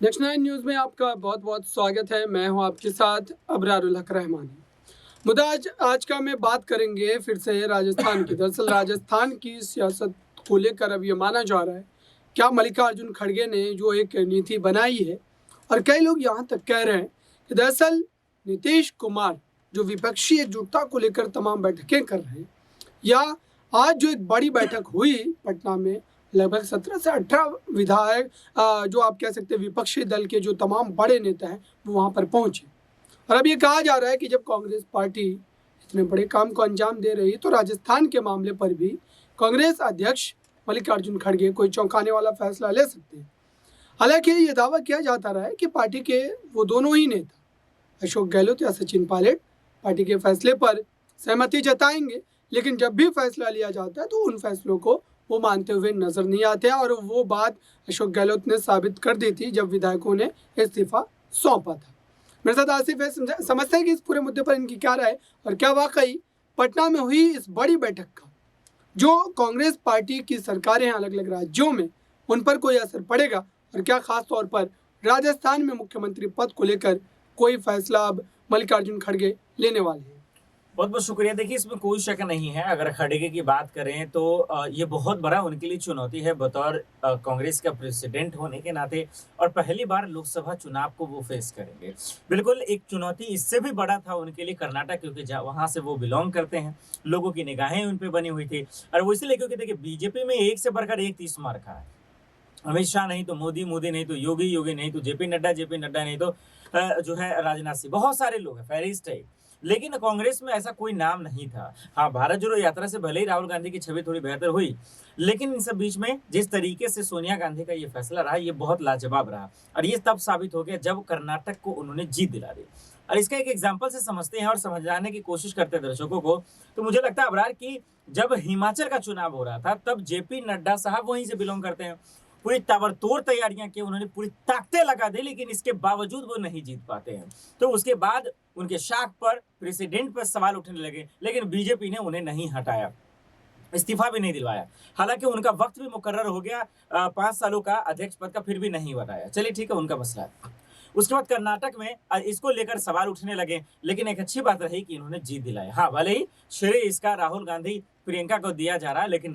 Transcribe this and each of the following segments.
Next nine news में आपका बहुत बहुत स्वागत है। मैं हूं आपके साथ अबरारुल हक रहमानी। मुद्दा आज का मैं बात करेंगे फिर से राजस्थान की। दरअसल राजस्थान की सियासत को लेकर अब ये माना जा रहा है क्या मल्लिकार्जुन खड़गे ने जो एक नीति बनाई है, और कई लोग यहाँ तक कह रहे हैं कि दरअसल नीतीश कुमार जो विपक्षी एकजुटता को लेकर तमाम बैठकें कर रहे हैं, या आज जो एक बड़ी बैठक हुई पटना में, लगभग 17 से 18 विधायक जो आप कह सकते हैं विपक्षी दल के जो तमाम बड़े नेता हैं वो वहाँ पर पहुँचे। और अब ये कहा जा रहा है कि जब कांग्रेस पार्टी इतने बड़े काम को अंजाम दे रही है तो राजस्थान के मामले पर भी कांग्रेस अध्यक्ष मल्लिकार्जुन खड़गे कोई चौंकाने वाला फैसला ले सकते हैं। हालांकि ये दावा किया जाता रहा है कि पार्टी के वो दोनों ही नेता अशोक गहलोत या सचिन पायलट पार्टी के फैसले पर सहमति जताएंगे, लेकिन जब भी फैसला लिया जाता है तो उन फैसलों को वो मानते हुए नजर नहीं आते हैं। और वो बात अशोक गहलोत ने साबित कर दी थी जब विधायकों ने इस्तीफा सौंपा था। मेरे साथ आसिफ है, समझते हैं कि इस पूरे मुद्दे पर इनकी क्या राय, और क्या वाकई पटना में हुई इस बड़ी बैठक का जो कांग्रेस पार्टी की सरकारें हैं अलग अलग राज्यों में उन पर कोई असर पड़ेगा, और क्या खास तौर पर राजस्थान में मुख्यमंत्री पद को लेकर कोई फैसला अब मल्लिकार्जुन खड़गे लेने वाले हैं। बहुत बहुत शुक्रिया। देखिए, इसमें कोई शक नहीं है, अगर खड़गे की बात करें तो ये बहुत बड़ा उनके लिए चुनौती है बतौर कांग्रेस का प्रेसिडेंट होने के नाते, और पहली बार लोकसभा चुनाव को वो फेस करेंगे। बिल्कुल एक चुनौती इससे भी बड़ा था उनके लिए कर्नाटक, क्योंकि वहां से वो बिलोंग करते हैं, लोगों की निगाहें उन पर बनी हुई थी। और वो इसलिए क्योंकि देखिए बीजेपी में एक से बढ़कर एक 30 मार्का है। अमित शाह नहीं तो मोदी, मोदी नहीं तो योगी, योगी नहीं तो जेपी नड्डा, जेपी नड्डा नहीं तो जो है राजनाथ सिंह, बहुत सारे लोग हैं, फहरिस्त है। लेकिन कांग्रेस में ऐसा कोई नाम नहीं था। हाँ, भारत जोड़ो यात्रा से भले ही राहुल गांधी की छवि थोड़ी बेहतर हुई, लेकिन इन सब बीच में जिस तरीके से सोनिया गांधी का ये फैसला रहा, ये बहुत लाजवाब रहा। और ये तब साबित हो गया जब कर्नाटक को उन्होंने जीत दिला दी। और इसका एक एग्जाम्पल से समझते हैं और समझाने की कोशिश करते हैं दर्शकों को। तो मुझे लगता है अबरार की जब हिमाचल का चुनाव हो रहा था तब जेपी नड्डा साहब वहीं से बिलोंग करते हैं, पूरी ताबड़तोड़ तैयारियां की, उन्होंने पूरी ताकतें लगा दी, लेकिन इसके बावजूद वो नहीं जीत पाते हैं। तो उसके बाद उनके शाख पर, प्रेसिडेंट पर सवाल उठने लगे, लेकिन बीजेपी ने उन्हें नहीं हटाया, इस्तीफा भी नहीं दिलवाया। हालांकि उनका वक्त भी मुकर्रर हो गया 5 सालों का अध्यक्ष पद का, फिर भी नहीं बताया। चलिए ठीक है, उनका मसला है। उसके बाद कर्नाटक में इसको लेकर सवाल उठने लगे, लेकिन एक अच्छी बात रही कि इन्होंने जीत दिलाया। हाँ, भले ही श्रेय इसका राहुल गांधी, प्रियंका को दिया जा रहा है, लेकिन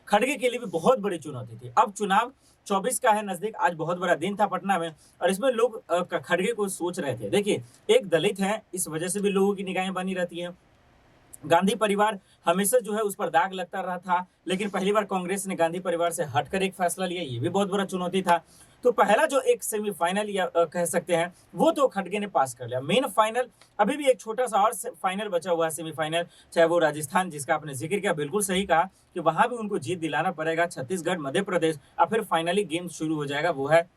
खड़गे के लिए भी बहुत बड़ी चुनौती थी। अब चुनाव 24 का है नजदीक, आज बहुत बड़ा दिन था पटना में, और इसमें लोग खड़गे को सोच रहे थे। देखिए, एक दलित है, इस वजह से भी लोगों की निगाहें बनी रहती हैं। गांधी परिवार हमेशा जो है उस पर दाग लगता रहा था, लेकिन पहली बार कांग्रेस ने गांधी परिवार से हटकर एक फैसला लिया, ये भी बहुत बड़ा चुनौती था। तो पहला जो एक सेमीफाइनल या कह सकते हैं वो तो खड़गे ने पास कर लिया। मेन फाइनल अभी भी एक छोटा सा और फाइनल बचा हुआ है, सेमीफाइनल, चाहे वो राजस्थान जिसका आपने जिक्र किया, बिल्कुल सही कहा कि वहां भी उनको जीत दिलाना पड़ेगा, छत्तीसगढ़, मध्य प्रदेश, और फिर फाइनली गेम शुरू हो जाएगा, वो है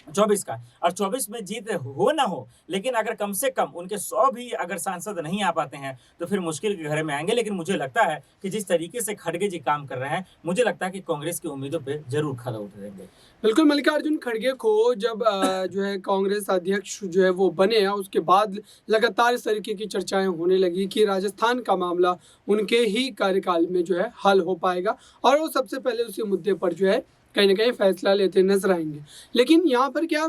24 का। और 24 में जीत हो ना हो, लेकिन अगर कम से कम उनके 100 भी अगर सांसद नहीं आ पाते हैं तो फिर मुश्किल के घर में आएंगे। लेकिन मुझे लगता है कि जिस तरीके से खड़गे जी काम कर रहे हैं, मुझे लगता है कि कांग्रेस की उम्मीदों पे जरूर खरा उतरेंगे। बिल्कुल, मल्लिकार्जुन खड़गे को जब जो है कांग्रेस अध्यक्ष जो है वो बने हैं, उसके बाद लगातार इस तरीके की चर्चाएं होने लगी कि राजस्थान का मामला उनके ही कार्यकाल में जो है हल हो पाएगा, और वो सबसे पहले उसी मुद्दे पर जो है कहीं ना कहीं फैसला लेते नजर आएंगे। लेकिन यहाँ पर क्या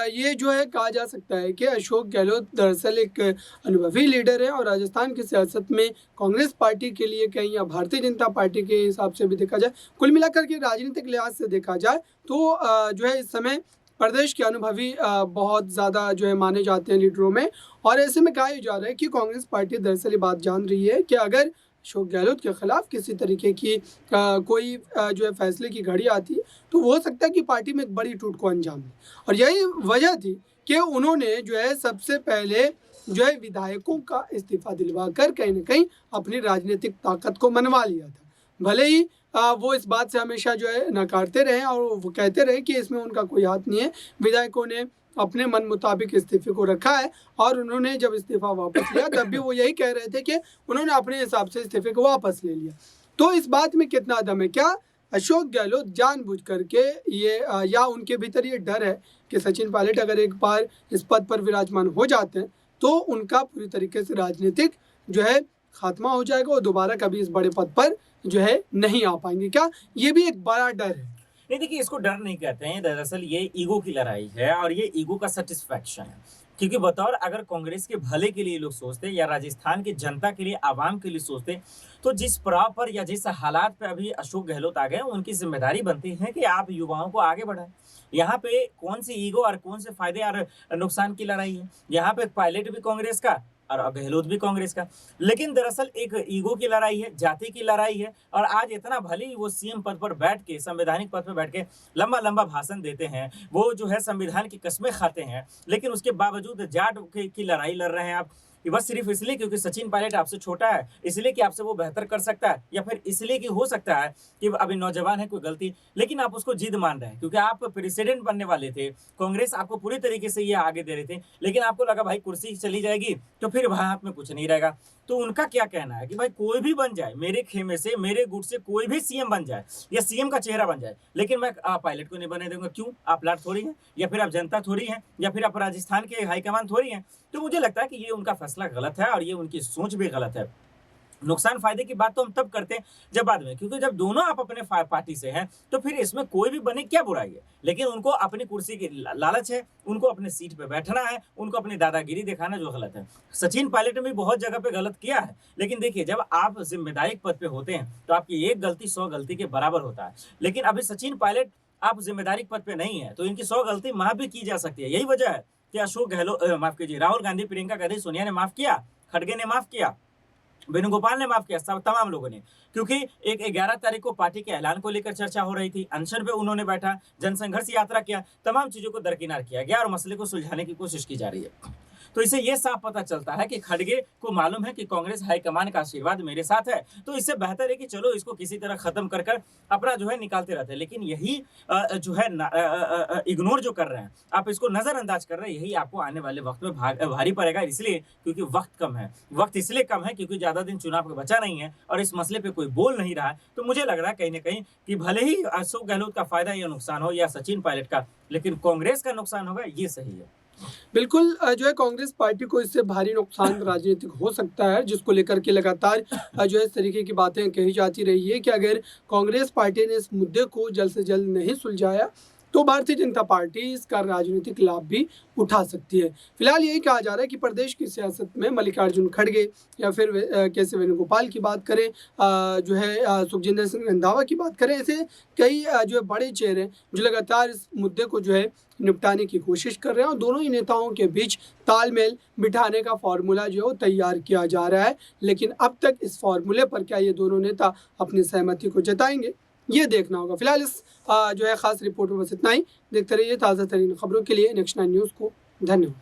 ये जो है कहा जा सकता है कि अशोक गहलोत दरअसल एक अनुभवी लीडर है, और राजस्थान की सियासत में कांग्रेस पार्टी के लिए कहीं या भारतीय जनता पार्टी के हिसाब से भी देखा जाए, कुल मिलाकर के राजनीतिक लिहाज से देखा जाए तो जो है इस समय प्रदेश के अनुभवी बहुत ज़्यादा जो है माने जाते हैं लीडरों में। और ऐसे में कहा जा रहा है कि कांग्रेस पार्टी दरअसल ये बात जान रही है कि अगर अशोक गहलोत के खिलाफ किसी तरीके की कोई जो है फैसले की घड़ी आती है तो हो सकता है कि पार्टी में एक बड़ी टूट को अंजाम दे। और यही वजह थी कि उन्होंने जो है सबसे पहले जो है विधायकों का इस्तीफा दिलवा कर कहीं ना कहीं अपनी राजनीतिक ताकत को मनवा लिया था। भले ही वो इस बात से हमेशा जो है नकारते रहे और वो कहते रहे कि इसमें उनका कोई हाथ नहीं है, विधायकों ने अपने मन मुताबिक इस्तीफे को रखा है। और उन्होंने जब इस्तीफा वापस लिया तब भी वो यही कह रहे थे कि उन्होंने अपने हिसाब से इस्तीफे को वापस ले लिया। तो इस बात में कितना दम है? क्या अशोक गहलोत जानबूझ करके ये या उनके भीतर ये डर है कि सचिन पायलट अगर एक बार इस पद पर विराजमान हो जाते हैं तो उनका पूरी तरीके से राजनीतिक जो है खात्मा हो जाएगा और दोबारा कभी इस बड़े पद पर जो है नहीं आ पाएंगे? क्या ये भी एक बड़ा डर है? नहीं देखिए, इसको डर नहीं कहते हैं, दरअसल ये ईगो की लड़ाई है और ये ईगो का सैटिस्फैक्शन है। क्योंकि बतौर अगर कांग्रेस के भले के लिए लोग सोचते या राजस्थान की जनता के लिए, आवाम के लिए सोचते, तो जिस पड़ाव पर या जिस हालात पे अभी अशोक गहलोत आ गए, उनकी ज़िम्मेदारी बनती है कि आप युवाओं को आगे बढ़ाएँ। यहाँ पे कौन-सी ईगो और कौन से फ़ायदे और नुकसान की लड़ाई है। यहाँ पे पायलट भी कांग्रेस का और गहलोत भी कांग्रेस का। लेकिन दरअसल एक ईगो की लड़ाई है, जाति की लड़ाई है और आज इतना भले ही वो सीएम पद पर बैठ के, संवैधानिक पद पर बैठ के लंबा-लंबा भाषण देते हैं, वो जो है संविधान की कस्में खाते हैं, लेकिन उसके बावजूद जाट की लड़ाई लड़ रहे हैं आप। ये बस सिर्फ इसलिए क्योंकि सचिन पायलट आपसे छोटा है, इसलिए कि आपसे वो बेहतर कर सकता है, या फिर इसलिए कि हो सकता है कि अभी नौजवान है, कोई गलती, लेकिन आप उसको जिद मान रहे हैं क्योंकि आप प्रेसिडेंट बनने वाले थे। कांग्रेस आपको पूरी तरीके से ये आगे दे रहे थे, लेकिन आपको लगा भाई कुर्सी चली जाएगी तो फिर वहाँ हाथ में कुछ नहीं रहेगा। तो उनका क्या कहना है कि भाई कोई भी बन जाए, मेरे खेमे से, मेरे गुट से कोई भी सीएम बन जाए या सीएम का चेहरा बन जाए, लेकिन मैं पायलट को नहीं बनने दूंगा। क्यों? आप लाट थोड़ी हैं, या फिर आप जनता थोड़ी हैं, या फिर आप राजस्थान के हाईकमान थोड़ी हैं। तो मुझे लगता है कि ये उनका फैसला गलत है और ये उनकी सोच भी गलत है। नुकसान फायदे की बात तो हम तब करते हैं जब बाद में, क्योंकि जब दोनों आप अपने पार्टी से हैं तो फिर इसमें कोई भी बने क्या बुराई है। लेकिन उनको अपनी कुर्सी की लालच है, उनको अपने सीट पे बैठना है, उनको अपनी दादागिरी दिखाना, जो गलत है। सचिन पायलट ने भी बहुत जगह पे गलत किया है, लेकिन देखिए जब आप जिम्मेदारी पद पे होते हैं तो आपकी एक गलती 100 गलती के बराबर होता है। लेकिन अभी सचिन पायलट आप जिम्मेदारी पद पे नहीं है तो इनकी 100 गलती माफ भी की जा सकती है। यही वजह है कि अशोक गहलोत, माफ कीजिए, राहुल गांधी, प्रियंका गांधी, सोनिया ने माफ किया, खड़गे ने माफ किया, वेणुगोपाल ने माफ किया, सब तमाम लोगों ने। क्योंकि एक 11 तारीख को पार्टी के ऐलान को लेकर चर्चा हो रही थी, अनशन पे उन्होंने बैठा, जनसंघर्ष यात्रा किया, तमाम चीजों को दरकिनार किया गया और मसले को सुलझाने की कोशिश की जा रही है। तो इससे ये साफ पता चलता है कि खड़गे को मालूम है कि कांग्रेस हाईकमान का आशीर्वाद मेरे साथ है, तो इससे बेहतर है कि चलो इसको किसी तरह खत्म कर कर अपना जो है निकालते रहते हैं। लेकिन यही जो है इग्नोर जो कर रहे हैं, आप इसको नजरअंदाज कर रहे हैं, यही आपको आने वाले वक्त में भारी पड़ेगा। इसलिए क्योंकि वक्त कम है, वक्त इसलिए कम है क्योंकि ज्यादा दिन चुनाव का बचा नहीं है और इस मसले पे कोई बोल नहीं रहा है। तो मुझे लग रहा है कहीं ना कहीं कि भले ही अशोक गहलोत का फायदा या नुकसान हो या सचिन पायलट का, लेकिन कांग्रेस का नुकसान होगा, ये सही है। बिल्कुल जो है कांग्रेस पार्टी को इससे भारी नुकसान राजनीतिक हो सकता है, जिसको लेकर के लगातार जो है इस तरीके की बातें कही जाती रही है कि अगर कांग्रेस पार्टी ने इस मुद्दे को जल्द से जल्द नहीं सुलझाया तो भारतीय जनता पार्टी इसका राजनीतिक लाभ भी उठा सकती है। फिलहाल यही कहा जा रहा है कि प्रदेश की सियासत में मल्लिकार्जुन खड़गे या फिर कैसे वेणुगोपाल की बात करें, जो है सुखजिंदर सिंह रंधावा की बात करें, ऐसे कई जो है बड़े चेहरे हैं जो लगातार इस मुद्दे को जो है निपटाने की कोशिश कर रहे हैं और दोनों ही नेताओं के बीच तालमेल बिठाने का फार्मूला जो है वो तैयार किया जा रहा है। लेकिन अब तक इस फार्मूले पर क्या ये दोनों नेता अपनी सहमति को जताएंगे, ये देखना होगा। फिलहाल इस जो है खास रिपोर्ट में बस इतना ही। देखते रहिए ताज़ा तरीन खबरों के लिए नेक्स्ट 9 न्यूज़ को। धन्यवाद।